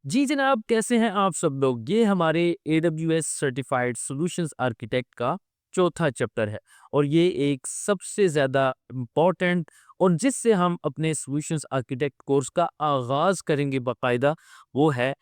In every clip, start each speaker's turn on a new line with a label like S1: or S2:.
S1: जी जनाब, कैसे हैं आप सब लोग? ये हमारे AWS सर्टिफाइड सॉल्यूशंस आर्किटेक्ट का चौथा चैप्टर है और ये एक सबसे ज़्यादा इम्पोर्टेंट और जिससे हम अपने सॉल्यूशंस आर्किटेक्ट कोर्स का आगाज़ करेंगे बाकायदा, वो है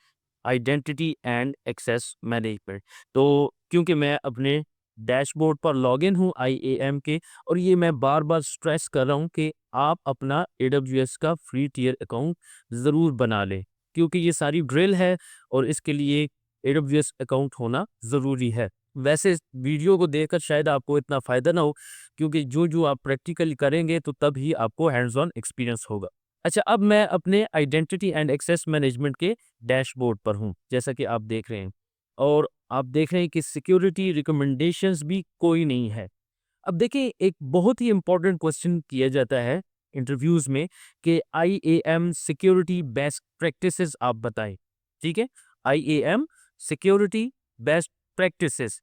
S1: आइडेंटिटी एंड एक्सेस मैनेजमेंट। तो क्योंकि मैं अपने डैशबोर्ड पर लॉगिन हूँ IAM के, और ये मैं बार-बार स्ट्रेस कर रहा हूँ कि आप अपना AWS का फ्री टियर अकाउंट ज़रूर बना लें, क्योंकि ये सारी ड्रिल है और इसके लिए AWS अकाउंट होना ज़रूरी है। वैसे इस वीडियो को देखकर शायद आपको इतना फ़ायदा ना हो, क्योंकि जो आप प्रैक्टिकली करेंगे तो तब ही आपको हैंड्स ऑन एक्सपीरियंस होगा। अच्छा, अब मैं अपने आइडेंटिटी एंड एक्सेस मैनेजमेंट के डैशबोर्ड पर हूँ, जैसा कि आप देख रहे हैं, और आप देख रहे हैं कि सिक्योरिटी रिकमेंडेशंस भी कोई नहीं है। अब देखिए, एक बहुत ही इंपॉर्टेंट क्वेश्चन किया जाता है इंटरव्यूज में कि IAM सिक्योरिटी बेस्ट प्रैक्टिसेस आप बताएं। ठीक है, IAM सिक्योरिटी बेस्ट प्रैक्टिसेस।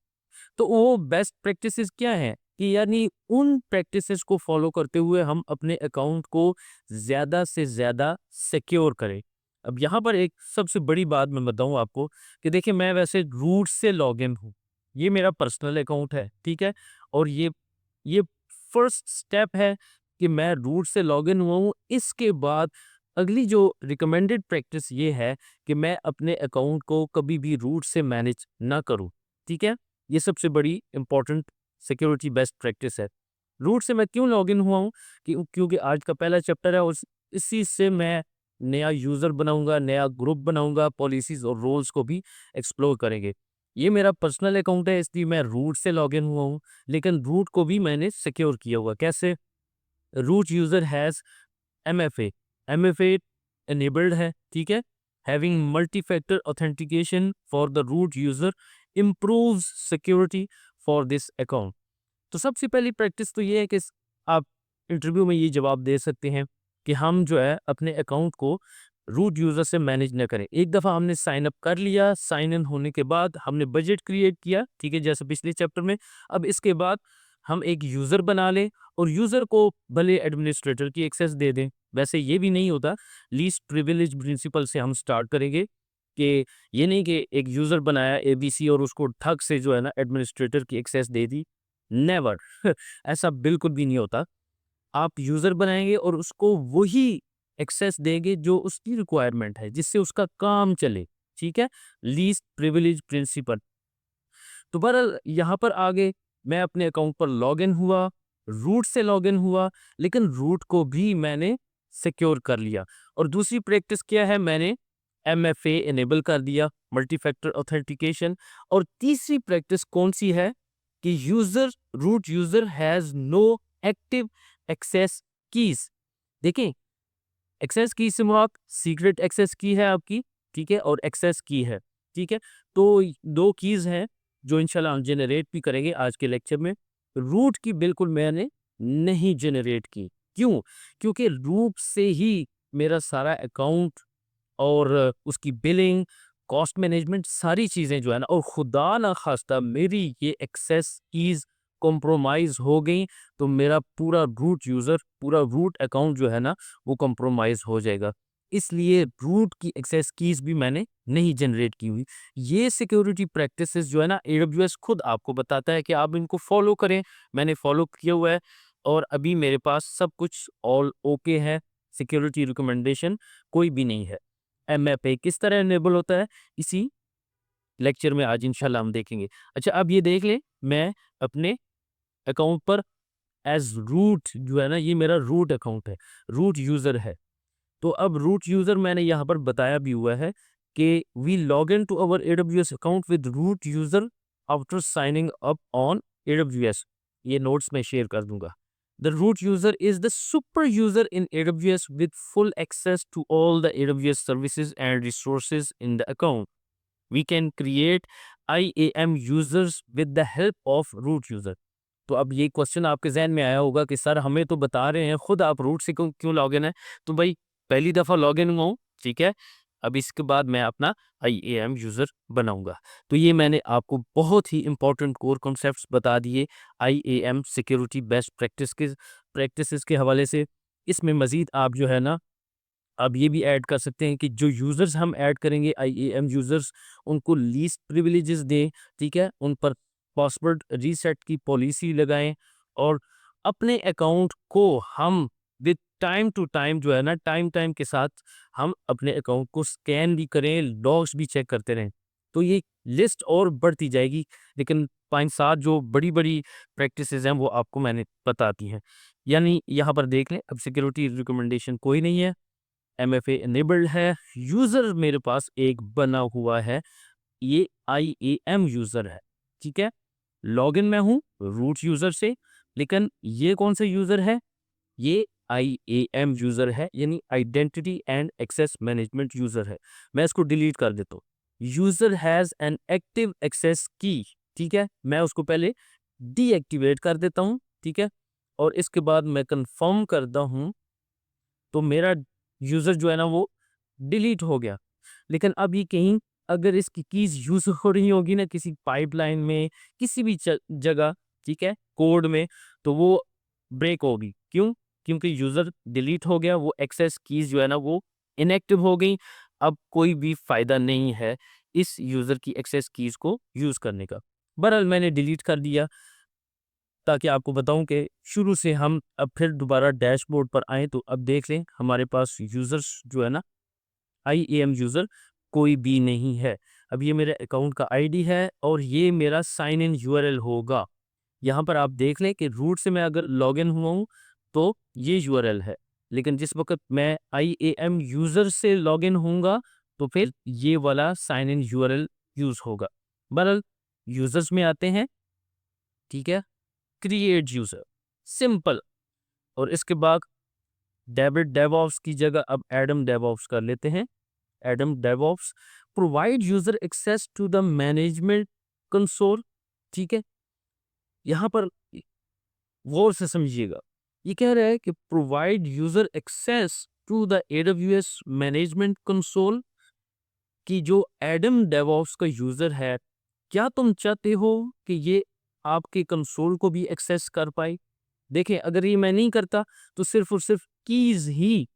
S1: तो वो बेस्ट प्रैक्टिसेस क्या है कि यानी उन प्रैक्टिसेस को फॉलो करते हुए हम अपने अकाउंट को ज़्यादा से ज़्यादा सिक्योर करें। अब यहाँ पर एक सबसे बड़ी बात मैं बताऊँ आपको कि देखिए, मैं वैसे रूट से लॉगिन हूँ। ये मेरा पर्सनल अकाउंट है, ठीक है? और ये फर्स्ट स्टेप है कि मैं रूट से लॉगिन हुआ हूँ। इसके बाद अगली जो रिकमेंडेड प्रैक्टिस ये है कि मैं अपने अकाउंट को कभी भी रूट से मैनेज ना करूँ, ठीक है? ये सबसे बड़ी इम्पोर्टेंट सिक्योरिटी बेस्ट प्रैक्टिस है। रूट से मैं क्यों लॉगिन हुआ हूँ? क्योंकि आज का पहला चैप्टर है और इसी से मैं नया यूज़र बनाऊँगा, नया ग्रुप बनाऊँगा, पॉलिसीज़ और रोल्स को भी एक्सप्लोर करेंगे। ये मेरा पर्सनल अकाउंट है, इसलिए मैं रूट से लॉगिन हुआ हूँ, लेकिन रूट को भी मैंने सिक्योर किया हुआ। कैसे? Root user has MFA, MFA enabled है, ठीक है? Having multi-factor authentication for the root user improves security for this account। तो सबसे पहली प्रैक्टिस तो ये है कि आप इंटरव्यू में ये जवाब दे सकते हैं कि हम जो है अपने अकाउंट को रूट यूज़र से मैनेज न करें। एक दफ़ा हमने साइन अप कर लिया, साइन इन होने के बाद हमने बजट क्रिएट किया, ठीक है? जैसे पिछले चैप्टर में। अब इसके बाद हम एक यूज़र बना लें और यूज़र को भले एडमिनिस्ट्रेटर की एक्सेस दे दें। वैसे ये भी नहीं होता, लीस्ट प्रिविलेज प्रिंसिपल से हम स्टार्ट करेंगे कि ये नहीं कि एक यूज़र बनाया ABC और उसको ठग से जो है ना एडमिनिस्ट्रेटर की एक्सेस दे दी। नेवर ऐसा बिल्कुल भी नहीं होता। आप यूज़र बनाएँगे और उसको वही एक्सेस देंगे जो उसकी रिक्वायरमेंट है, जिससे उसका काम चले, ठीक है? Least privilege principle. तो बहरहाल यहाँ पर आगे मैं अपने अकाउंट पर लॉगिन हुआ, रूट से लॉगिन हुआ, लेकिन रूट को भी मैंने सिक्योर कर लिया। और दूसरी प्रैक्टिस क्या है? मैंने MFA इनेबल कर दिया, मल्टी फैक्टर ऑथेंटिकेशन। और तीसरी प्रैक्टिस कौन-सी है कि root user has no active access keys. देखें, एक्सेस की से मुराद सीक्रेट एक्सेस की है आपकी, ठीक है? और एक्सेस की है, ठीक है? तो 2 कीज़ हैं जो इंशाल्लाह हम जनरेट भी करेंगे आज के लेक्चर में। रूट की बिल्कुल मैंने नहीं जनरेट की। क्यों? क्योंकि रूट से ही मेरा सारा अकाउंट और उसकी बिलिंग, कॉस्ट मैनेजमेंट सारी चीज़ें जो है ना, और खुदा ना ख़ास्ता मेरी ये एक्सेस कीज़ कॉम्प्रोमाइज़ हो गई, तो मेरा पूरा रूट अकाउंट जो है ना, वो कॉम्प्रोमाइज़ हो जाएगा। इसलिए रूट की एक्सेस कीज़ भी मैंने नहीं जनरेट की हुई। ये सिक्योरिटी प्रैक्टिसेस जो है ना, AWS खुद आपको बताता है कि आप इनको फ़ॉलो करें। मैंने फ़ॉलो किया हुआ है और अभी मेरे पास सब कुछ ऑल ओके है। सिक्योरिटी रिकमेंडेशन कोई भी नहीं है। MFA किस तरह इनेबल होता है, इसी लेक्चर में आज इंशाल्लाह हम देखेंगे। अच्छा, अब ये देख लें, मैं अपने अकाउंट पर एज़ रूट जो है ना, ये मेरा रूट अकाउंट है, रूट यूज़र है। तो अब रूट यूज़र मैंने यहाँ पर बताया भी हुआ है कि we log in to our AWS account with root user after signing up on AWS। ये नोट्स में शेयर कर दूँगा। The root user is the super user in AWS with full access to all the AWS services and resources in the account. We can create IAM users with the help of root user। तो अब ये question आपके ज़हन में आया होगा कि sir हमें तो बता रहे हैं, खुद आप रूट से क्यों क्यों लॉगिन है? तो भाई, पहली दफ़ा लॉगिन हुआ हूँ, ठीक है? अब इसके बाद मैं अपना IAM यूज़र बनाऊँगा। तो ये मैंने आपको बहुत ही इम्पोर्टेंट कोर कॉन्सेप्ट्स बता दिए IAM सिक्योरिटी बेस्ट प्रैक्टिसेस के हवाले से। इसमें मज़ीद आप जो है ना आप ये भी ऐड कर सकते हैं कि जो यूज़र्स हम ऐड करेंगे आईएएम यूज़र्स, उनको लीस्ट प्रिविलेजेस दें, ठीक है? उन पर पासवर्ड रीसेट की पॉलिसी लगाएँ और अपने अकाउंट को हम विद टाइम टू टाइम जो है ना, टाइम के साथ हम अपने अकाउंट को स्कैन भी करें, लॉग्स भी चेक करते रहें। तो ये लिस्ट और बढ़ती जाएगी, लेकिन 5-7 जो बड़ी-बड़ी प्रैक्टिसेज़ हैं, वो आपको मैंने बता दी हैं। यानी यहाँ पर देख लें, अब सिक्योरिटी रिकमेंडेशन कोई नहीं है, एमएफए इनेबल्ड है, यूज़र मेरे पास एक बना हुआ है, ये आईएएम यूज़र है, ठीक है? लॉगिन मैं हूँ रूट यूज़र से, लेकिन ये कौन सा यूज़र है? ये आईएएम यूज़र है, यानी identity and access management user है। मैं इसको डिलीट कर देता हूँ। User has an active access की, ठीक है? मैं उसको पहले डीएक्टिवेट कर देता हूँ, ठीक है? और इसके बाद मैं कन्फर्म करता हूँ, तो मेरा यूज़र जो है ना वो डिलीट हो गया। लेकिन अब ये कहीं अगर इसकी कीज़ यूज़ हो रही होगी ना किसी पाइपलाइन में, किसी भी जगह, ठीक है, कोड में, तो वो ब्रेक होगी। क्यों? क्योंकि यूज़र डिलीट हो गया, वो एक्सेस कीज़ जो है ना वो इनएक्टिव हो गई। अब कोई भी फ़ायदा नहीं है इस यूज़र की एक्सेस कीज़ को यूज़ करने का। बहरहाल मैंने डिलीट कर दिया, ताकि आपको बताऊं कि शुरू से हम अब फिर दोबारा डैशबोर्ड पर आएँ, तो अब देख लें हमारे पास यूज़र्स जो है ना, आईएएम यूज़र कोई भी नहीं है। अब ये मेरे अकाउंट का आईडी है और ये मेरा साइन इन यूआरएल होगा। यहाँ पर आप देख लें कि रूट से मैं अगर लॉगिन हुआ हूँ, तो ये यूआरएल है। लेकिन जिस वक़्त मैं आईएएम यूज़र से लॉगिन होऊँगा, तो फिर ये वाला साइन इन यूआरएल यूज़ होगा। बहरहाल यूज़र्स में आते हैं, ठीक है? Create user, simple. और इसके बाद डेविड डेवऑप्स की जगह अब एडम डेवऑप्स कर लेते हैं। Adam DevOps provide user access to the management console, ठीक है? यहाँ पर गौर से समझिएगा, ये कह रहा है कि provide user access to the AWS management console, कि जो एडम डेवऑप्स का यूजर है, क्या तुम चाहते हो कि ये आपके कंसोल को भी एक्सेस कर पाए? देखें, अगर ये मैं नहीं करता, तो सिर्फ और सिर्फ कीज ही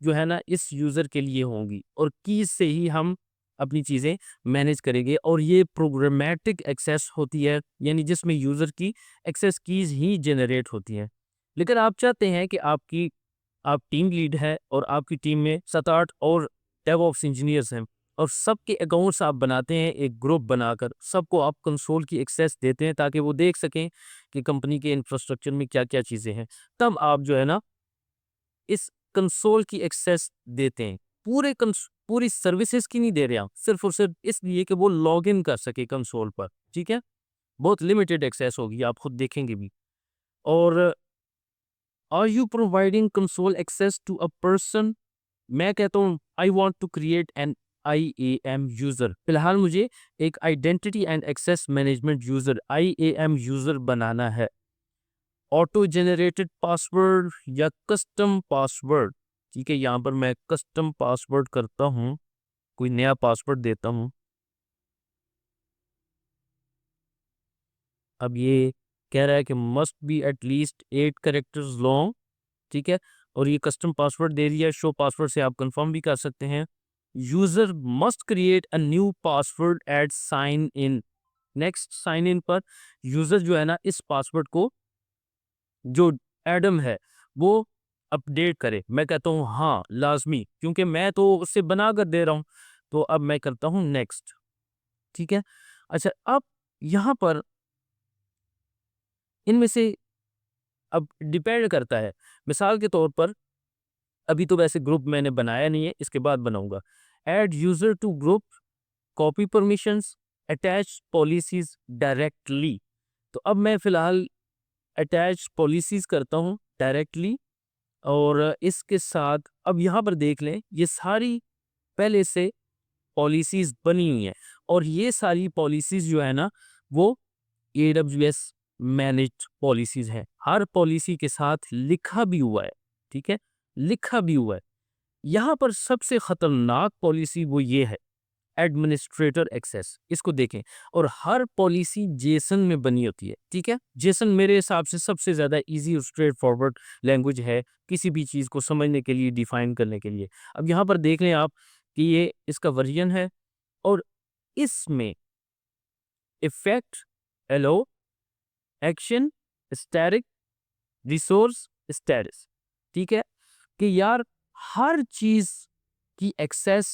S1: जो है ना इस यूजर के लिए होंगी, और कीज से ही हम अपनी चीजें मैनेज करेंगे, और ये प्रोग्रामेटिक एक्सेस होती है, यानी जिसमें यूजर की एक्सेस कीज ही जनरेट होती हैं। लेकिन आप चाहते हैं कि आप टीम लीड है और आपकी टीम में 7-8 और डेवऑप्स इंजीनियर्स हैं, और सबके अकाउंट्स आप बनाते हैं एक ग्रुप बनाकर, सबको आप कंसोल की एक्सेस देते हैं ताकि वो देख सकें कि कंपनी के इंफ्रास्ट्रक्चर में क्या-क्या चीज़ें हैं। तब आप जो है ना इस कंसोल की एक्सेस देते हैं। पूरी सर्विसेज़ की नहीं दे रहे आप, सिर्फ़ और सिर्फ़ इसलिए कि वो लॉगिन कर सके कंसोल पर, ठीक है? बहुत लिमिटेड एक्सेस होगी, आप खुद देखेंगे भी। और are you providing console access to a person? मैं कहता हूँ I want to create an IAM user. फिलहाल मुझे एक identity and access management user IAM user बनाना है। ऑटो जनरेटेड पासवर्ड या कस्टम पासवर्ड, ठीक है? यहाँ पर मैं कस्टम पासवर्ड करता हूँ, कोई नया पासवर्ड देता हूँ। अब ये कह रहा है कि must be at least 8 characters long, ठीक है? और ये कस्टम पासवर्ड दे दिया, शो पासवर्ड से आप कंफर्म भी कर सकते हैं। User must create a new password at sign in. Next sign in पर यूजर जो है ना इस पासवर्ड को, जो एडम है, वो अपडेट करे। मैं कहता हूँ हाँ, लाजमी, क्योंकि मैं तो उससे बना कर दे रहा हूँ। तो अब मैं करता हूँ नेक्स्ट, ठीक है? अच्छा, अब यहाँ पर इनमें से अब डिपेंड करता है। मिसाल के तौर पर अभी तो वैसे ग्रुप मैंने बनाया नहीं है, इसके बाद बनाऊंगा। Add user to group, copy permissions, attach policies directly. तो अब मैं फिलहाल अटैच पॉलिसीज करता हूँ डायरेक्टली, और इसके साथ अब यहाँ पर देख लें, ये सारी पहले से पॉलिसीज बनी हुई हैं, और ये सारी पॉलिसीज जो है ना वो AWS मैनेज्ड पॉलिसीज हैं। हर पॉलिसी के साथ लिखा भी हुआ है, ठीक है? लिखा भी हुआ है। यहाँ पर सबसे खतरनाक पॉलिसी वो ये है, एडमिनिस्ट्रेटर एक्सेस, इसको देखें। और हर पॉलिसी जेसन में बनी होती है, ठीक है। जेसन मेरे हिसाब से सबसे ज़्यादा इजी और स्ट्रेट फॉरवर्ड लैंग्वेज है किसी भी चीज़ को समझने के लिए, डिफाइन करने के लिए। अब यहाँ पर देख लें आप कि ये इसका वर्जन है, और इसमें effect, allow, action, static, resource, status, ठीक है। कि यार हर चीज की एक्सेस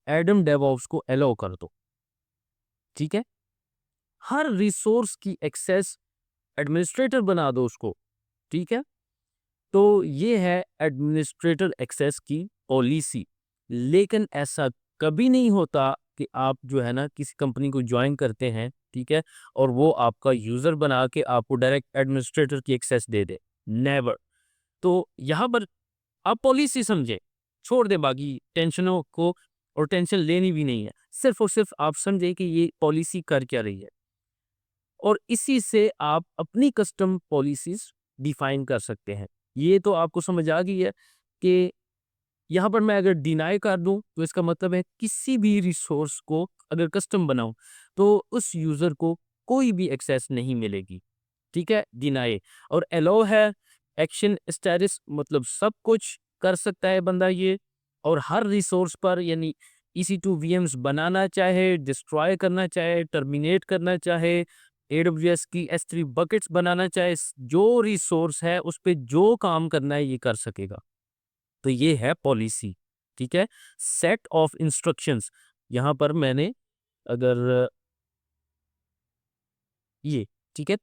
S1: एडम डेवऑप्स को एलो कर दो, ठीक है। हर रिसोर्स की एक्सेस एडमिनिस्ट्रेटर बना दो उसको, ठीक है। तो ये है एडमिनिस्ट्रेटर एक्सेस की पॉलिसी। लेकिन ऐसा कभी नहीं होता कि आप जो है ना किसी कंपनी को ज्वाइन करते हैं, ठीक है, और वो आपका यूजर बना के आपको डायरेक्ट एडमिनिस्ट्रेटर की एक्सेस दे दे। नेवर। तो यहाँ पर आप पॉलिसी समझे, छोड़ दे बाकी टेंशनों को, और टेंशन लेनी भी नहीं है। सिर्फ और सिर्फ आप समझे कि ये पॉलिसी कर क्या रही है, और इसी से आप अपनी कस्टम पॉलिसीज डिफाइन कर सकते हैं। ये तो आपको समझ आ गई है कि यहाँ पर मैं अगर डिनाई कर दूं तो इसका मतलब है किसी भी रिसोर्स को अगर कस्टम बनाऊं तो उस यूजर को कोई भी एक्सेस नहीं मिलेगी, ठीक है। डिनाई और एलो है, एक्शन स्टेटस, मतलब सब कुछ कर सकता है बंदा ये। और हर रिसोर्स पर यानी EC2 VMs बनाना चाहे, डिस्ट्रॉय करना चाहे, टर्मिनेट करना चाहे, AWS की S3 बकेट्स बनाना चाहे, जो रिसोर्स है उस पे जो काम करना है ये कर सकेगा। तो ये है पॉलिसी, ठीक है। सेट ऑफ इंस्ट्रक्शंस, यहाँ पर मैंने अगर ये, ठीक है।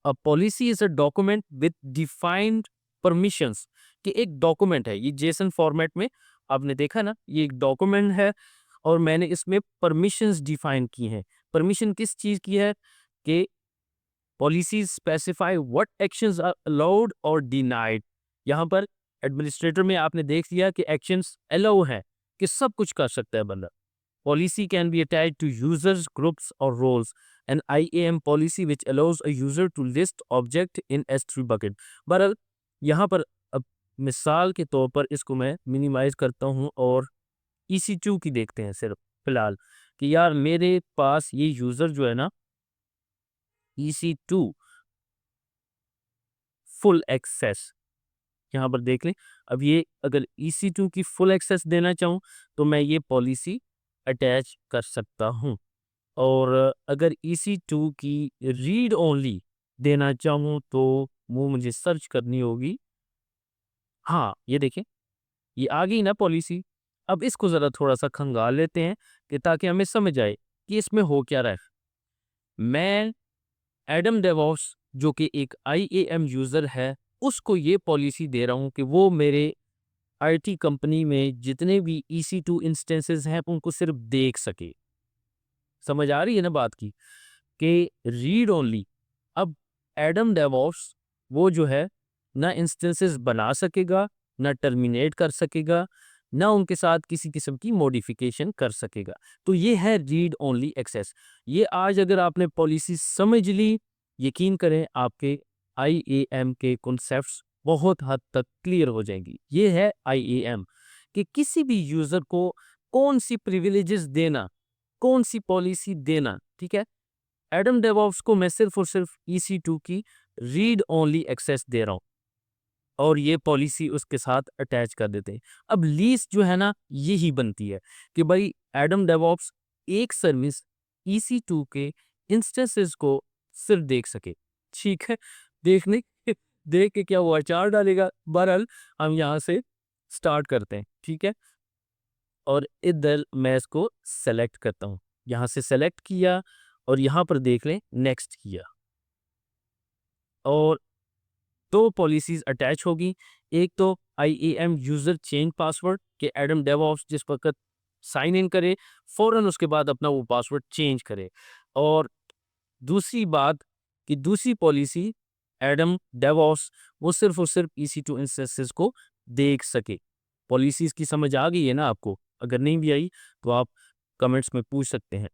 S1: A policy is a document with defined permissions, कि एक डॉक्यूमेंट है ये जेसन फॉर्मेट में, आपने देखा ना ये एक डॉक्यूमेंट है, और मैंने इसमें परमिशंस डिफाइन की हैं। परमिशन किस चीज की है कि policies specify what actions are allowed और डिनाइड। यहाँ पर एडमिनिस्ट्रेटर में आपने देख लिया कि एक्शंस अलाउ है, कि सब कुछ कर सकता है बंदा। Policy can be attached to users, groups, or roles. An IAM policy which allows a user to list object in S3 bucket. बहरहाल यहाँ पर अब मिसाल के तौर पर इसको मैं मिनिमाइज करता हूँ और EC2 की देखते हैं सिर्फ फिलहाल, कि यार मेरे पास ये यूजर जो है ना EC2 फुल एक्सेस, यहाँ पर देख लें। अब ये अगर EC2 की फुल एक्सेस देना चाहूँ तो मैं ये पॉलिसी अटैच कर सकता हूँ। और अगर EC2 की रीड ओनली देना चाहूँ तो वो मुझे सर्च करनी होगी। हाँ, ये देखें, ये आ गई ना पॉलिसी। अब इसको ज़रा थोड़ा-सा खंगाल लेते हैं कि ताकि हमें समझ आए कि इसमें हो क्या रहा है। मैं एडम डेवॉस जो कि एक IAM यूज़र है, उसको ये पॉलिसी दे रहा हूँ कि वो मेरे IT कंपनी में जितने भी EC2 इंस्टेंसेस हैं, उनको सिर्फ देख सके। समझ आ रही है ना बात की? कि रीड ओनली। अब एडम डेवॉप्स वो जो है ना इंस्टेंसेस बना सकेगा, ना टर्मिनेट कर सकेगा, ना उनके साथ किसी किस्म की मॉडिफिकेशन कर सकेगा। तो ये है रीड ओनली एक्सेस। ये आज अगर आपने पॉलिसी समझ ली, यकीन करें आपके IAM के कॉन्सेप्ट्स बहुत हद तक क्लियर हो जाएंगी। ये है IAM, कि किसी भी यूजर को कौन सी प्रिविलेजेस देना, कौन सी पॉलिसी देना, ठीक है। एडम डेवॉप्स को मैं सिर्फ और सिर्फ EC2 की रीड ओनली एक्सेस दे रहा हूं, और ये पॉलिसी उसके साथ अटैच कर देते हैं। अब लीज जो है ना यही बनती है कि भाई एडम डेवॉप्स एक सर्विस EC2 के इंस्टेंसेस को सिर्फ देख सके, ठीक है। देखने देख के क्या वो अचार डालेगा। बहरहाल हम यहाँ से स्टार्ट करते हैं, ठीक है। और इधर मैं इसको सेलेक्ट करता हूँ, यहाँ से सेलेक्ट किया और यहाँ पर देख लें नेक्स्ट किया, और दो पॉलिसीज अटैच होगी। एक तो IAM यूजर चेंज पासवर्ड, के एडम डेवऑप्स जिस वक्त साइन इन करे फौरन उसके बाद अपना वो पासवर्ड चेंज करे। और दूसरी बात कि दूसरी पॉलिसी एडम डेवऑप्स वो सिर्फ और सिर्फ EC2 इंस्टेंसेस को देख सके। पॉलिसीज की समझ आ गई है ना आपको? अगर नहीं भी आई तो आप कमेंट्स में पूछ सकते हैं।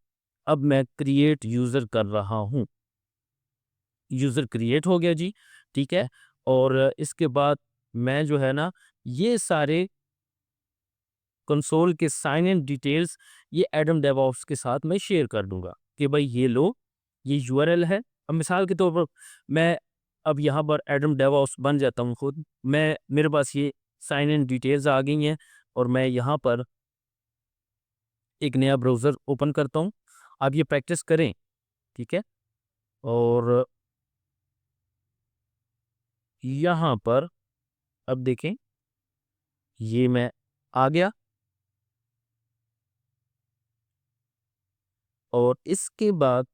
S1: अब मैं क्रिएट यूजर कर रहा हूँ। यूज़र क्रिएट हो गया जी, ठीक है। और इसके बाद मैं जो है ना ये सारे कंसोल के साइन इन डिटेल्स ये एडम डेवऑप्स के साथ मैं शेयर कर दूंगा कि भाई ये लो, ये यूआरएल है। अब मिसाल के तौर पर मैं अब यहाँ पर एडम डेवऑप्स बन जाता हूँ खुद, मैं मेरे पास ये साइन इन डिटेल्स आ गई हैं और मैं यहाँ पर एक नया ब्राउज़र ओपन करता हूँ। आप ये प्रैक्टिस करें, ठीक है? और यहाँ पर अब देखें, ये मैं आ गया और इसके बाद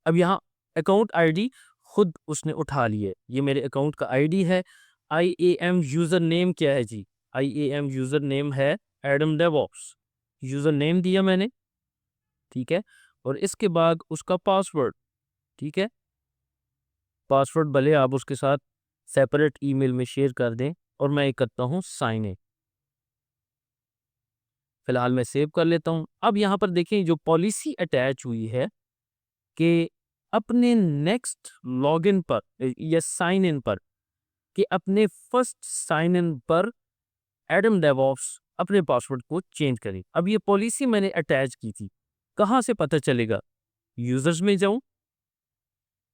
S1: अब यहाँ अकाउंट आईडी खुद उसने उठा ली है। ये मेरे अकाउंट का आईडी है। IAM यूज़र नेम क्या है जी? IAM यूज़र नेम है एडम डेवऑप्स। यूज़र नेम दिया मैंने, ठीक है? और इसके बाद उसका पासवर्ड, ठीक है? पासवर्ड भले आप उसके साथ सेपरेट ईमेल में शेयर कर दें और मैं एक करता हूँ साइन इन। फिलहाल मैं सेव कर लेता हूँ। अब यहाँ पर देखें जो पॉलिसी अटैच हुई है कि अपने नेक्स्ट लॉगिन पर या साइन इन पर, कि अपने फर्स्ट साइन इन पर एडम डेवऑप्स अपने पासवर्ड को चेंज करें। अब ये पॉलिसी मैंने अटैच की थी, कहाँ से पता चलेगा? यूजर्स में जाऊं,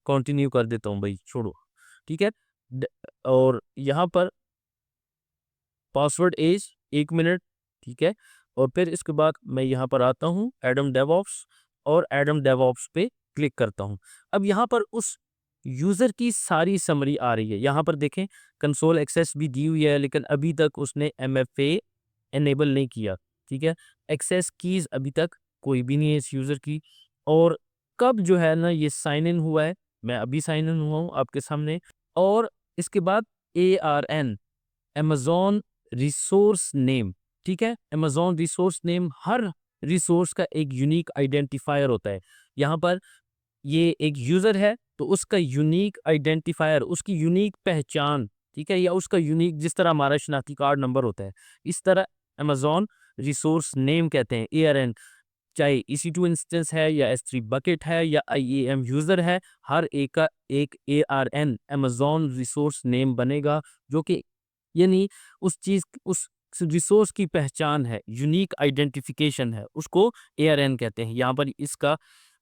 S1: कंटिन्यू कर देता हूं भाई, छोड़ो, ठीक है? और यहाँ पर पासवर्ड एज 1 मिनट, ठीक है? और फिर इसके बाद मैं यहाँ पर आता हूँ एडम डेवऑप्स और एडम डेवऑप्स पे क्लिक करता हूँ। अब यहाँ पर उस यूज़र की सारी समरी आ रही है। यहाँ पर देखें कंसोल एक्सेस भी दी हुई है, लेकिन अभी तक उसने MFA इनेबल नहीं किया, ठीक है? एक्सेस कीज़ अभी तक कोई भी नहीं है इस यूज़र की। और कब जो है ना ये साइन इन हुआ है, मैं अभी साइन इन हुआ हूँ आपके सामने। और इसके बाद ARN अमेज़न रिसोर्स नेम, ठीक है? अमेज़न रिसोर्स नेम, हर रिसोर्स का एक यूनिक आइडेंटिफायर होता है। यहाँ पर ये एक यूज़र है तो उसका यूनिक आइडेंटिफायर, उसकी यूनिक पहचान, ठीक है? या उसका यूनिक, जिस तरह हमारा शनाख्ती कार्ड नंबर होता है, इस तरह अमेज़न रिसोर्स नेम कहते हैं ARN। चाहे EC2 इंस्टेंस है या S3 बकेट है या IAM यूज़र है, हर एक का एक ARN अमेज़न रिसोर्स नेम बनेगा, जो कि यानी उस चीज़, उस रिसोर्स की पहचान है, यूनिक आइडेंटिफिकेशन है, उसको ARN कहते हैं। यहाँ पर इसका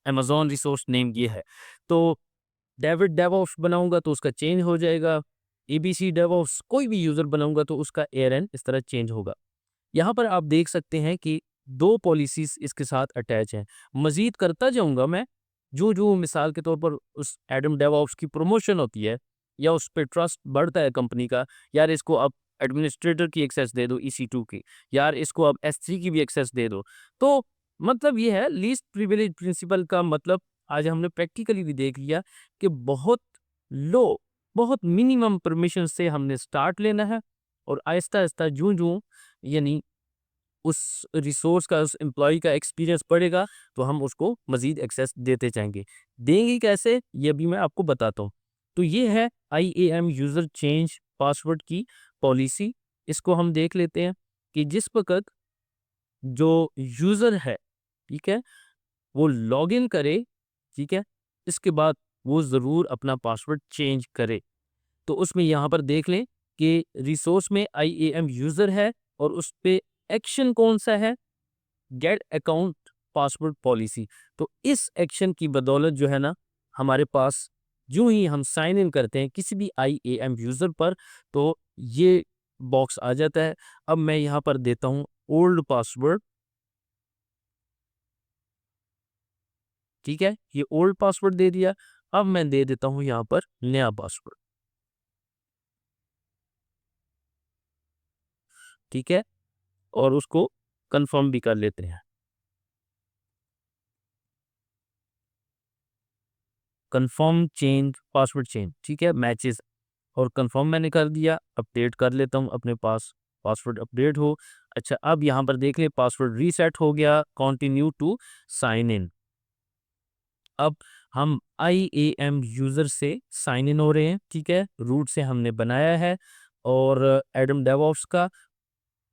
S1: अमेज़न रिसोर्स नेम ये है। तो डेविड डेवऑप्स बनाऊँगा तो उसका चेंज हो जाएगा। ABC डेवऑप्स कोई भी यूज़र बनाऊँगा तो उसका ARN इस तरह चेंज होगा। यहाँ पर आप देख सकते हैं कि 2 पॉलिसीज़ इसके साथ अटैच हैं। मज़ीद करता जाऊँगा मैं, जो मिसाल के तौर पर उस एडम डेवऑप्स की प्रमोशन होती है या उस पे ट्रस्ट बढ़ता है कंपनी का, यार इसको अब एडमिनिस्ट्रेटर की एक्सेस दे दो EC2 की, यार इसको अब S3 की भी एक्सेस दे दो। तो मतलब ये है लीस्ट प्रिविलेज प्रिंसिपल का मतलब आज हमने प्रैक्टिकली भी देख लिया कि बहुत लो, बहुत मिनिमम परमिशन से हमने स्टार्ट लेना है और आहिस्ता-आहिस्ता जूँ-जूँ यानी उस रिसोर्स का, उस एम्प्लॉयी का एक्सपीरियंस बढ़ेगा तो हम उसको मज़ीद एक्सेस देते जाएँगे। देंगे कैसे? ये भी मैं आपको बताता हूँ। तो ये है IAM यूज़र चेंज पासवर्ड की पॉलिसी। इसको हम देख लेते हैं कि जिस वक़्त जो यूज़र है, ठीक है? वो लॉगिन करे, ठीक है? इसके बाद वो ज़रूर अपना पासवर्ड चेंज करे। तो उसमें यहाँ पर देख लें कि रिसोर्स में IAM यूज़र है और उस पे एक्शन कौन-सा है? Gate account password policy. तो इस एक्शन की बदौलत जो है ना, हमारे पास यूँ ही हम साइन इन करते हैं किसी भी IAM यूज़र पर, तो ये बॉक्स आ जाता है। अब मैं यहाँ पर देता हूँ ओल्ड पासवर्ड, ठीक है? ये ओल्ड पासवर्ड दे दिया। अब मैं दे देता हूँ यहाँ पर नया पासवर्ड, ठीक है? और उसको कन्फर्म भी कर लेते हैं। कन्फर्म चेंज पासवर्ड चेंज, ठीक है? मैचेस और कन्फर्म मैंने कर दिया। अपडेट कर लेता हूँ अपने पास, पासवर्ड अपडेट हो। अच्छा, अब यहाँ पर देख लें पासवर्ड रीसेट हो गया, कंटिन्यू टू साइन इन। अब हम IAM यूज़र से साइन इन हो रहे हैं, ठीक है? रूट से हमने बनाया है और एडम डेवऑप्स का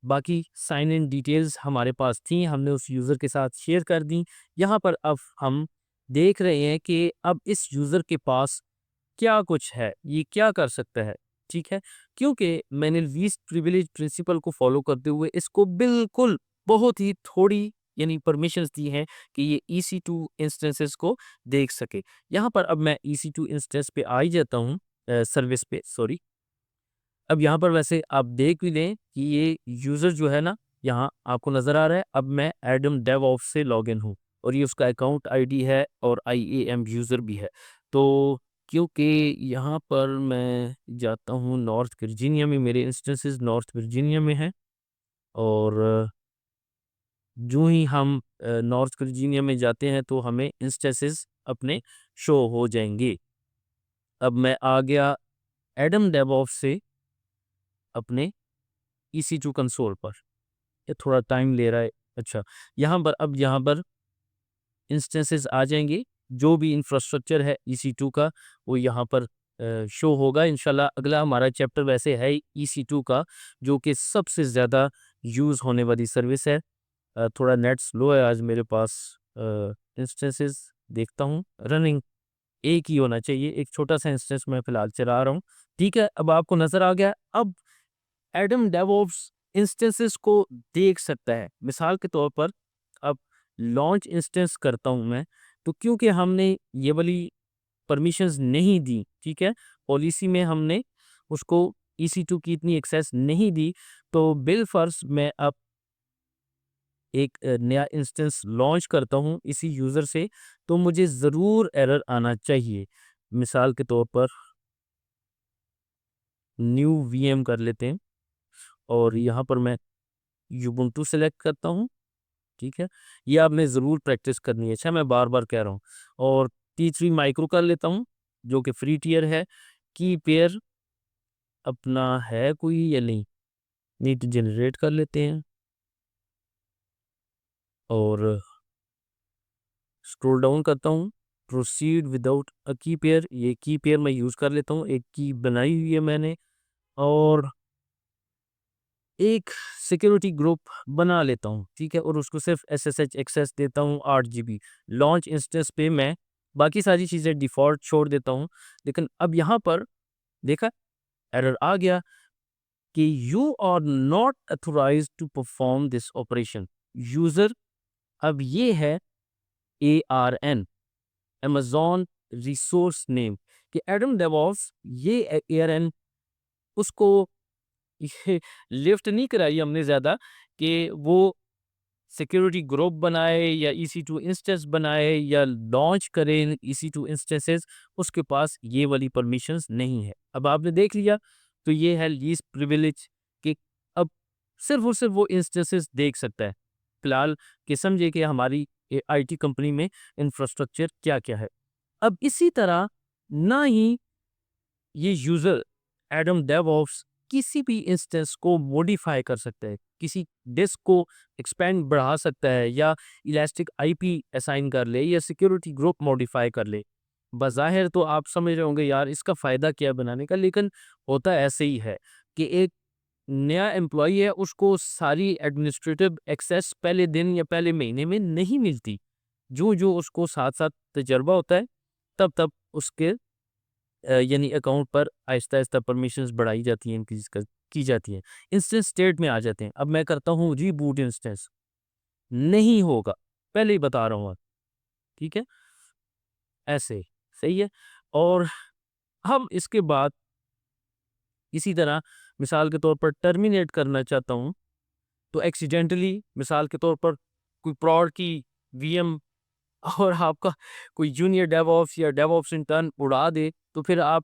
S1: बाकी साइन इन डिटेल्स हमारे पास थी, हमने उस यूज़र के साथ शेयर कर दी। यहाँ पर अब हम देख रहे हैं कि अब इस यूज़र के पास क्या कुछ है, ये क्या कर सकता है। ठीक है? क्योंकि मैंने लीस्ट प्रिविलेज प्रिंसिपल को फॉलो करते हुए इसको बिल्कुल बहुत ही थोड़ी यानी परमिशंस दी हैं कि ये EC2 इंस्टेंसेस को देख सके। यहाँ पर अब मैं EC2 इंस्टेंस पे आ ही जाता हूँ, सर्विस पे सॉरी। अब यहाँ पर वैसे आप देख भी लें कि ये यूज़र जो है ना, यहाँ आपको नज़र आ रहा है। अब मैं एडम डेवऑप्स से लॉगिन हूँ और ये उसका अकाउंट आईडी है और IAM यूज़र भी है। तो क्योंकि यहाँ पर मैं जाता हूँ नॉर्थ वर्जीनिया में, मेरे इंस्टेंसेस नॉर्थ वर्जीनिया में हैं और जो ही हम नॉर्थ वर्जीनिया में जाते हैं तो हमें इंस्टेंसेस अपने शो हो जाएंगे। अब मैं आ गया एडम डेवऑप्स से अपने EC2 कंसोल पर। ये थोड़ा टाइम ले रहा है। अच्छा, यहाँ पर इंस्टेंसेस आ जाएंगे। जो भी इंफ्रास्ट्रक्चर है EC2 का वो यहाँ पर शो होगा इंशाल्लाह। अगला हमारा चैप्टर वैसे है EC2 का, जो कि सबसे ज़्यादा यूज़ होने वाली सर्विस है। थोड़ा नेट स्लो है आज मेरे पास। इंस्टेंसेस देखता हूँ, रनिंग एक ही होना चाहिए। एक छोटा सा इंस्टेंस मैं फ़िलहाल चला रहा हूँ। ठीक है, अब आपको नज़र आ गया। अब एडम डेवऑप्स इंस्टेंसेस को देख सकता है। मिसाल के तौर पर अब लॉन्च इंस्टेंस करता हूँ मैं, तो क्योंकि हमने ये वाली परमिशंस नहीं दी, ठीक है, पॉलिसी में हमने उसको EC2 की इतनी एक्सेस नहीं दी, तो बिलफर्ज मैं अब एक नया इंस्टेंस लॉन्च करता हूँ इसी यूज़र से, तो मुझे ज़रूर एरर आना चाहिए। मिसाल के तौर पर न्यू VM कर लेते हैं और यहाँ पर मैं यूबुंटू सेलेक्ट करता हूँ। ठीक है, ये आपने ज़रूर प्रैक्टिस करनी है। अच्छा, मैं बार-बार कह रहा हूँ। और T3 माइक्रो कर लेता हूँ, जो कि फ्री टियर है। की पेयर अपना है कोई या नहीं? नहीं तो जनरेट कर लेते हैं और स्क्रॉल डाउन करता हूँ, प्रोसीड विदाउट अ की पेयर। ये की पेयर मैं यूज़ कर लेता हूँ, एक की बनाई हुई है मैंने और एक सिक्योरिटी ग्रुप बना लेता हूँ, ठीक है, और उसको सिर्फ SSH एक्सेस देता हूँ 8 GB। लॉन्च इंस्टेंस पे मैं बाकी सारी चीज़ें डिफ़ॉल्ट छोड़ देता हूँ। लेकिन अब यहाँ पर देखा, एरर आ गया कि you are not authorized to perform this operation. User अब ये है ARN, अमेज़न रिसोर्स नेम, कि एडम डेवऑप्स ये ARN उसको ये लिफ्ट नहीं कराई हमने ज़्यादा कि वो सिक्योरिटी ग्रुप बनाए या EC2 इंस्टेंस बनाए या लॉन्च करें EC2 इंस्टेंसेस। उसके पास ये वाली परमिशंस नहीं है। अब आपने देख लिया, तो ये है लीस्ट प्रिविलेज कि अब सिर्फ और सिर्फ वो इंस्टेंसेस देख सकता है। फिलहाल कि समझे कि हमारी IT कंपनी में इंफ्रास्ट्रक्चर क्या-क्या है। अब इसी तरह ना ही ये यूज़र एडम डेवऑप्स किसी भी इंस्टेंस को मॉडिफाई कर सकता है, किसी डिस्क को एक्सपेंड बढ़ा सकता है या इलास्टिक IP असाइन कर ले या सिक्योरिटी ग्रुप मॉडिफाई कर ले। बज़ाहिर तो आप समझ रहे होंगे यार इसका फ़ायदा क्या है बनाने का, लेकिन होता ऐसे ही है कि एक नया एम्प्लॉयी है, उसको सारी एडमिनिस्ट्रेटिव एक्सेस पहले दिन या पहले महीने में नहीं मिलती। जो उसको साथ-साथ तजर्बा होता है, तब-तब उसके यानी अकाउंट पर आहिस्ता-आहिस्ता परमिशंस बढ़ाई जाती हैं, इंक्रीज़ कर की जाती हैं। इंस्टेंस स्टेट में आ जाते हैं। अब मैं करता हूँ रीबूट इंस्टेंस, नहीं होगा, पहले ही बता रहा हूँ अब, ठीक है? ऐसे, सही है? और हम इसके बाद इसी तरह मिसाल के तौर पर टर्मिनेट करना चाहता हूँ, तो एक्सीडेंटली मिसाल के तौर पर कोई प्रॉड की VM और आपका कोई जूनियर डेवऑप्स या डेवऑप्स इंटर्न उड़ा दे, तो फिर आप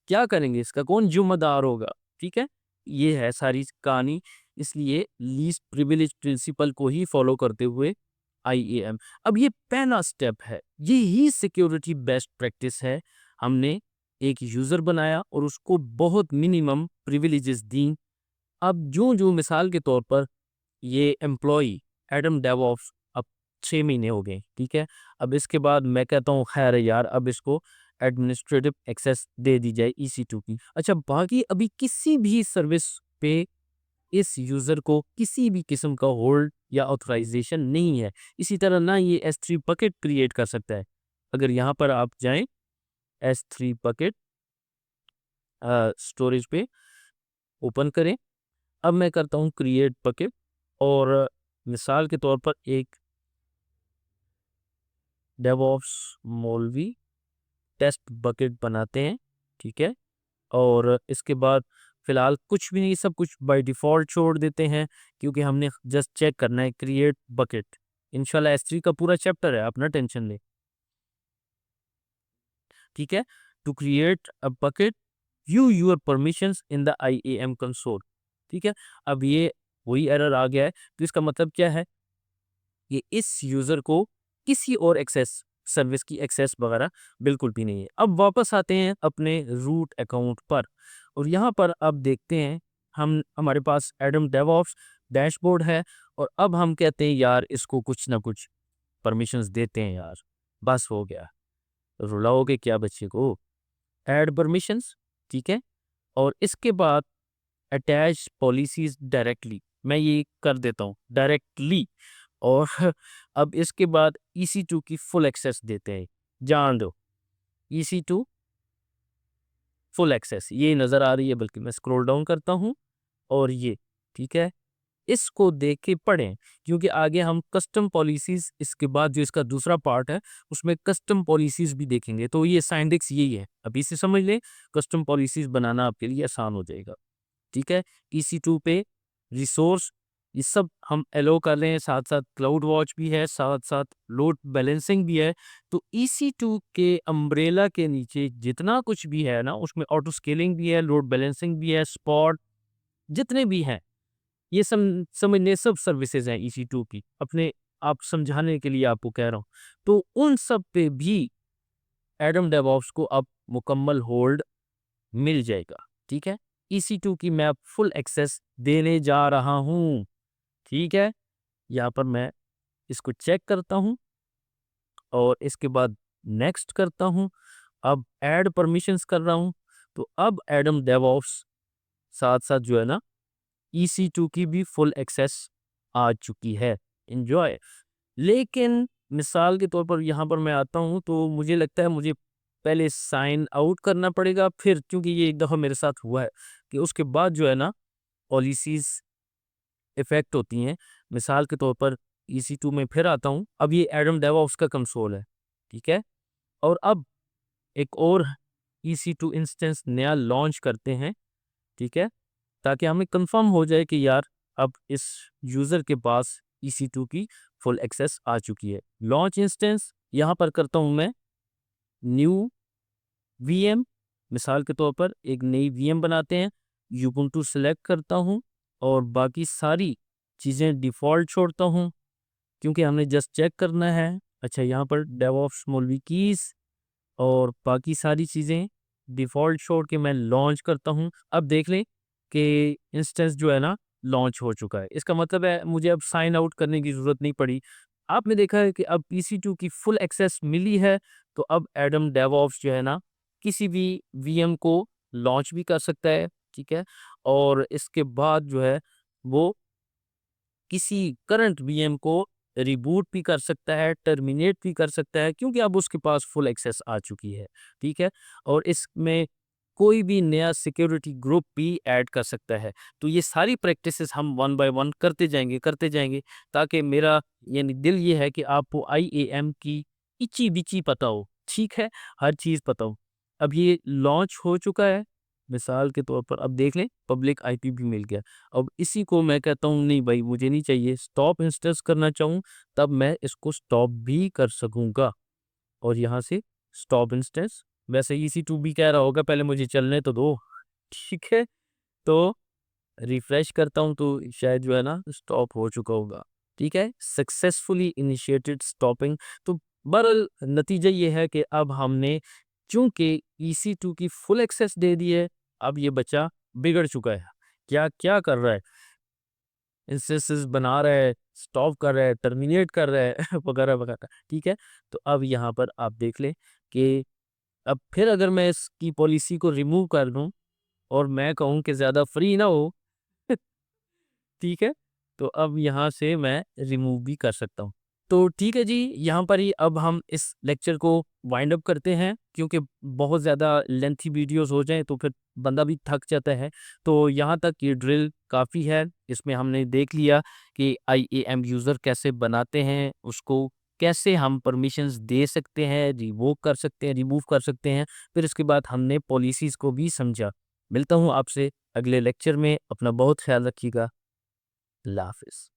S1: क्या करेंगे? इसका कौन ज़िम्मेदार होगा? ठीक है? ये है सारी कहानी। इसलिए लीस्ट प्रिविलेज प्रिंसिपल को ही फॉलो करते हुए IAM। अब ये पहला स्टेप है, ये ही सिक्योरिटी बेस्ट प्रैक्टिस है। हमने एक यूज़र बनाया और उसको बहुत मिनिमम प्रिविलेजेस दी। अब जो मिसाल के तौर पर ये एम्प्लॉयी एडम डेवऑप्स अब 6 महीने हो गए, ठीक है? अब इसके बाद मैं कहता हूँ खैर यार अब इसको एडमिनिस्ट्रेटिव एक्सेस दे दी जाए EC2 की। अच्छा, बाकी अभी किसी भी सर्विस पे इस यूज़र को किसी भी किस्म का होल्ड या ऑथराइज़ेशन नहीं है। इसी तरह ना ये S3 बकेट क्रिएट कर सकता है। अगर यहाँ पर आप जाएँ, S3 बकेट स्टोरेज पे ओपन करें। अब मैं करता हूँ क्रिएट बकेट और मिसाल के तौर पर एक डेवऑप्स मौलवी टेस्ट बकेट बनाते हैं, ठीक है। और इसके बाद फिलहाल कुछ भी नहीं, सब कुछ बाय डिफ़ॉल्ट छोड़ देते हैं क्योंकि हमने जस्ट चेक करना है क्रिएट बकेट। इंशाल्लाह S3 का पूरा चैप्टर है, आप ना टेंशन लें, ठीक है। To create a bucket view your permissions in the IAM console, ठीक है। अब ये वही एरर आ गया है, तो इसका मतलब क्या है, ये इस यूज़र को किसी और एक्सेस सर्विस की एक्सेस वगैरह बिल्कुल भी नहीं है। अब वापस आते हैं अपने रूट अकाउंट पर और यहाँ पर अब देखते हैं, हम हमारे पास एडम डेवऑप्स डैशबोर्ड है और अब हम कहते हैं यार इसको कुछ ना कुछ परमिशंस देते हैं यार, बस हो गया। रुलाओगे क्या बच्चे को? ऐड परमिशंस, ठीक है। और इसके बाद अटैच पॉलिसीज डायरेक्टली, मैं ये कर देता हूँ डायरेक्टली। और अब इसके बाद EC2 की फुल एक्सेस देते हैं, जान दो EC2 फुल एक्सेस ये नज़र आ रही है, बल्कि मैं स्क्रॉल डाउन करता हूँ और ये, ठीक है। इसको देख के पढ़ें क्योंकि आगे हम कस्टम पॉलिसीज, इसके बाद जो इसका दूसरा पार्ट है उसमें कस्टम पॉलिसीज भी देखेंगे, तो ये साइंडिक्स यही है, अभी से समझ लें। कस्टम पॉलिसीज बनाना आपके लिए आसान हो जाएगा, ठीक है। EC2 पे रिसोर्स ये सब हम एलो कर रहे हैं, साथ साथ क्लाउड वॉच भी है, साथ साथ लोड बैलेंसिंग भी है। तो EC2 के अम्ब्रेला के नीचे जितना कुछ भी है ना, उसमें ऑटो स्केलिंग भी है, लोड बैलेंसिंग भी है, स्पॉट जितने भी हैं, ये सब समझने सब सर्विसेज हैं EC2 की, अपने आप समझाने के लिए आपको कह रहा हूँ। तो उन सब पे भी एडम डेवऑप्स को अब मुकम्मल होल्ड मिल जाएगा, ठीक है। EC2 की मैं फुल एक्सेस देने जा रहा हूँ, ठीक है। यहाँ पर मैं इसको चेक करता हूँ और इसके बाद नेक्स्ट करता हूँ। अब ऐड परमिशंस कर रहा हूँ, तो अब एडम डेवऑप्स साथ साथ जो है ना EC2 की भी फुल एक्सेस आ चुकी है। एंजॉय। लेकिन मिसाल के तौर पर यहाँ पर मैं आता हूँ तो मुझे लगता है मुझे पहले साइन आउट करना पड़ेगा, फिर क्योंकि ये एक दफ़ा मेरे साथ हुआ है कि उसके बाद जो है ना पॉलिसीज़ इफ़ेक्ट होती हैं। मिसाल के तौर पर EC2 में फिर आता हूँ, अब ये एडम डेवऑप्स का कंसोल है, ठीक है। और अब एक और EC2 इंस्टेंस नया लॉन्च करते हैं, ठीक है, ताकि हमें कंफर्म हो जाए कि यार अब इस यूज़र के पास EC2 की फुल एक्सेस आ चुकी है। लॉन्च इंस्टेंस यहाँ पर करता हूँ मैं न्यू VM, मिसाल के तौर पर एक नई VM बनाते हैं, यूबुंटू सेलेक्ट करता हूँ और बाकी सारी चीज़ें डिफ़ॉल्ट छोड़ता हूँ क्योंकि हमने जस्ट चेक करना है। अच्छा, यहाँ पर डेवऑप्स मौलवी कीज़ और बाकी सारी चीज़ें डिफ़ॉल्ट छोड़ के मैं लॉन्च करता हूँ। अब देख लें कि इंस्टेंस जो है ना लॉन्च हो चुका है। इसका मतलब है मुझे अब साइन आउट करने की ज़रूरत नहीं पड़ी। आपने देखा है कि अब EC2 की फुल एक्सेस मिली है, तो अब एडम डेवऑप्स जो है ना किसी भी VM को लॉन्च भी कर सकता है, ठीक है? और इसके बाद जो है वो किसी करंट VM को रिबूट भी कर सकता है, टर्मिनेट भी कर सकता है क्योंकि अब उसके पास फुल एक्सेस आ चुकी है, ठीक है? और इसमें कोई भी नया सिक्योरिटी ग्रुप भी ऐड कर सकता है। तो ये सारी प्रैक्टिसेस हम वन बाय वन करते जाएँगे ताकि मेरा यानी दिल ये है कि आपको IAM की इची-बिची पता हो, ठीक है? हर चीज़ पता हो। अब ये लॉन्च हो चुका है, मिसाल के तौर पर अब देख लें पब्लिक IP भी मिल गया। अब इसी को मैं कहता हूँ नहीं भाई मुझे नहीं चाहिए, स्टॉप इंस्टेंस करना चाहूँ तब मैं इसको स्टॉप भी कर सकूँगा और यहाँ से स्टॉप इंस्टेंस, वैसे EC2 भी कह रहा होगा पहले मुझे चलने तो दो, ठीक है। तो रिफ्रेश करता हूँ तो शायद जो है ना स्टॉप हो चुका होगा, ठीक है। Successfully initiated stopping. तो बहरहाल नतीजा ये है कि अब हमने चूंकि EC2 की फुल एक्सेस दे दी है, अब ये बच्चा बिगड़ चुका है, क्या क्या कर रहा है, इंस्टेंसेस बना रहा है, स्टॉप कर रहा है, टर्मिनेट कर रहा है वगैरह वगैरह, ठीक है। तो अब यहाँ पर आप देख लें कि अब फिर अगर मैं इसकी पॉलिसी को रिमूव कर दूं और मैं कहूँ कि ज़्यादा फ्री ना हो ठीक है, तो अब यहाँ से मैं रिमूव भी कर सकता हूँ। तो ठीक है जी, यहाँ पर ही अब हम इस लेक्चर को वाइंड अप करते हैं, क्योंकि बहुत ज़्यादा लेंथी वीडियोस हो जाएँ तो फिर बंदा भी थक जाता है। तो यहाँ तक ये ड्रिल काफ़ी है। इसमें हमने देख लिया कि आईएएम यूज़र कैसे बनाते हैं, उसको कैसे हम परमिशंस दे सकते हैं, रिवोक कर सकते हैं, रिमूव कर सकते हैं। फिर इसके बाद हमने पॉलिसीज़ को भी समझा। मिलता हूँ आपसे अगले लेक्चर में। अपना बहुत ख़्याल रखिएगा। अल्लाह हाफ़िज़।